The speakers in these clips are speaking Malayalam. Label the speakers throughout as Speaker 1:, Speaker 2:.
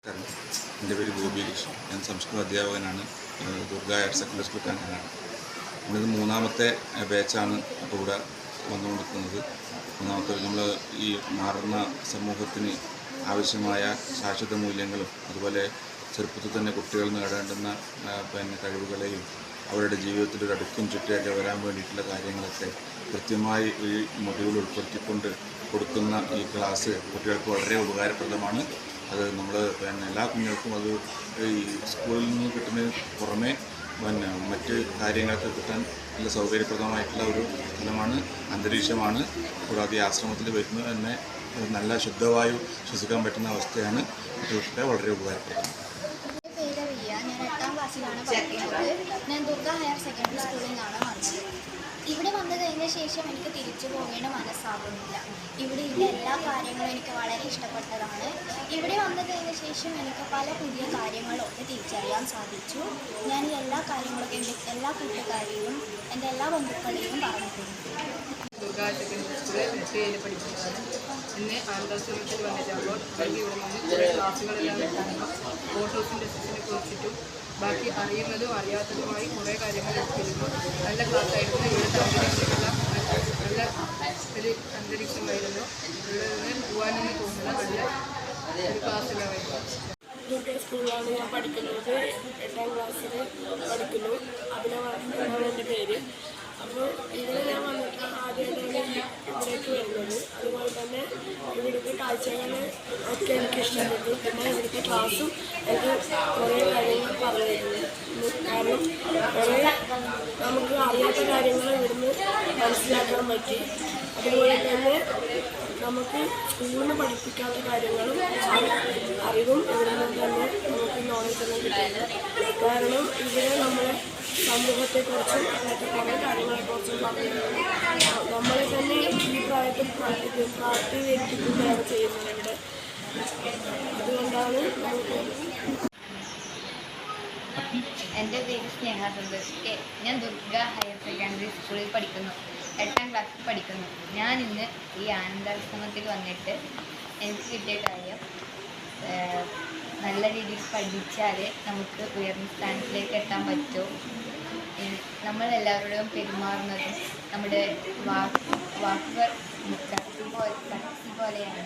Speaker 1: കാരണം എൻ്റെ പേര് ഗോപി കൃഷ്ണൻ. ഞാൻ സംസ്കൃത അധ്യാപകനാണ്. Durga higher secondary school Kanhangad. നമ്മളിത് മൂന്നാമത്തെ ബാച്ചാണ് ഇപ്പോൾ ഇവിടെ വന്നുകൊണ്ടിരിക്കുന്നത്. മൂന്നാമത്തെ നമ്മൾ ഈ മാറുന്ന സമൂഹത്തിന് ആവശ്യമായ ശാശ്വത മൂല്യങ്ങളും അതുപോലെ ചെറുപ്പത്തിൽ തന്നെ കുട്ടികൾ നേടേണ്ടുന്ന കഴിവുകളെയും അവരുടെ ജീവിതത്തിൽ ഒരു അടുക്കും ചുറ്റിയൊക്കെ വരാൻ വേണ്ടിയിട്ടുള്ള കാര്യങ്ങളൊക്കെ കൃത്യമായി ഈ മൊഡ്യൂൾ ഉൾപ്പെടുത്തിക്കൊണ്ട് കൊടുക്കുന്ന ഈ ക്ലാസ് കുട്ടികൾക്ക് വളരെ ഉപകാരപ്രദമാണ്. അത് നമ്മൾ എല്ലാ കുഞ്ഞുങ്ങൾക്കും അത് ഈ സ്കൂളിൽ നിന്ന് കിട്ടുന്നതിന് പുറമേ മറ്റ് കാര്യങ്ങൾക്ക് കിട്ടാൻ നല്ല സൗകര്യപ്രദമായിട്ടുള്ള ഒരു സ്ഥലമാണ്, അന്തരീക്ഷമാണ്. കൂടാതെ ഈ ആശ്രമത്തിൽ വരുന്നത് തന്നെ നല്ല ശുദ്ധവായു ശ്വസിക്കാൻ പറ്റുന്ന അവസ്ഥയാണ്. കുട്ടികൾക്ക് വളരെ ഉപകാരപ്രദമാണ്.
Speaker 2: ഞാൻ 8ാം ക്ലാസ്സിലാണ് പഠിക്കുന്നത്. ഞാൻ ദുർഗ ഹയർ സെക്കൻഡറി സ്കൂളിൽ നിന്നാണ് വന്നത്. ഇവിടെ വന്നു കഴിഞ്ഞ ശേഷം എനിക്ക് തിരിച്ചു പോകേണ്ട മനസ്സാകുന്നില്ല. ഇവിടെയുള്ള എല്ലാ കാര്യങ്ങളും എനിക്ക് വളരെ ഇഷ്ടപ്പെട്ടതാണ്. ഇവിടെ വന്നു കഴിഞ്ഞ ശേഷം എനിക്ക് പല പുതിയ കാര്യങ്ങളൊക്കെ തിരിച്ചറിയാൻ സാധിച്ചു. ഞാൻ ഈ എല്ലാ കാര്യങ്ങളൊക്കെ എൻ്റെ എല്ലാ കൂട്ടുകാരെയും എൻ്റെ എല്ലാ ബന്ധുക്കളെയും പറഞ്ഞിട്ടുണ്ട്.
Speaker 3: ദുർഗ സെക്കൻഡറി സ്കൂളിൽ മുട്ടയിൽ പഠിക്കുന്നതാണ്. ഇന്ന് ആന്തർസംഘത്തിൽ വന്നിട്ടാകുമ്പോൾ എനിക്ക് ഇവിടെ നിന്ന് കുറേ ക്ലാസ്സുകളെല്ലാം എടുക്കാനും ഫോട്ടോസിൻ്റെ സെഷനെ കുറിച്ചിട്ടും ബാക്കി അറിയുന്നതും അറിയാത്തതുമായി കുറേ കാര്യങ്ങൾ എടുത്തിരുന്നു. നല്ല ക്ലാസ്സായിരുന്നു. ഇവിടുത്തെ അന്തരീക്ഷമുള്ള നല്ല ഒരു അന്തരീക്ഷമായിരുന്നു. ഇവിടെ നിന്ന് പോകാനെന്ന് തോന്നുന്ന നല്ല ഒരു ക്ലാസ്സുകളായിരുന്നു.
Speaker 4: ദുർഗ സ്കൂളിലാണ് ഞാൻ പഠിക്കുന്നത്. 8ാം ക്ലാസ്സിൽ പഠിക്കുന്നു. അഭിനവാണ് എൻ്റെ പേര്. അപ്പോൾ ഇവിടെ ഞാൻ വന്നിട്ട് ആദ്യമായിട്ടാണ് ഇവിടേക്ക് വരുന്നത്. അതുപോലെ തന്നെ ഇവിടുത്തെ കാഴ്ചകൾ ഒക്കെ എനിക്ക് ഇഷ്ടപ്പെട്ടു. പിന്നെ ഇവിടുത്തെ ക്ലാസ്സും എനിക്ക് കുറേ കാര്യങ്ങൾ പറഞ്ഞു തരുന്നു. കാരണം കുറേ നമുക്ക് അറിയാത്ത കാര്യങ്ങൾ ഇവിടുന്ന് മനസ്സിലാക്കാൻ പറ്റി. അതുപോലെ തന്നെ നമുക്ക് സ്കൂളിൽ നിന്ന് പഠിപ്പിക്കാത്ത കാര്യങ്ങളും അറിവും ഇവിടെ നിന്ന് തന്നെ നമുക്ക് നോളജ് തന്നെ കിട്ടുന്നു. കാരണം ഇവിടെ നമ്മളെ സമൂഹത്തെക്കുറിച്ചും അങ്ങനത്തെ കുറേ കാര്യങ്ങളെക്കുറിച്ചും പറഞ്ഞു നമ്മളെ തന്നെ ഈ പ്രായത്തിൽ പ്രാപ്തീകരിക്കുകയാണ് ചെയ്യുന്നത് ഇവിടെ. അതുകൊണ്ടാണ് നമുക്ക്.
Speaker 5: എൻ്റെ പേര് സ്നേഹ സന്തോഷ് കെ. ഞാൻ ദുർഗ ഹയർ സെക്കൻഡറി സ്കൂളിൽ പഠിക്കുന്നു. 8ാം ക്ലാസ്സിൽ പഠിക്കുന്നു. ഞാൻ ഇന്ന് ഈ ആനന്ദാശ്രമത്തിൽ വന്നിട്ട് എനിക്ക് കിട്ടിയ കാര്യം, നല്ല രീതിയിൽ പഠിച്ചാൽ നമുക്ക് ഉയർന്ന സ്ഥാനത്തിലേക്ക് എത്താൻ പറ്റും. നമ്മളെല്ലാവരോടും പെരുമാറുന്നതും നമ്മുടെ വാക്കുകൾ കത്തി പോലെയാണ്,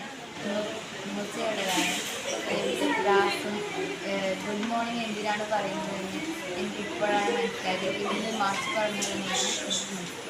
Speaker 5: മൂർച്ചയുള്ളതാണ്. ക്ലാസ്സും ഗുഡ് മോർണിംഗ് എന്തിനാണ് പറയുന്നതെന്ന് എനിക്കിപ്പോഴാണ് മനസ്സിലായത്. ഇന്ന് മാസ്റ്റർ പറഞ്ഞത് തന്നെയാണ് എനിക്ക് മനസ്സിലായത്.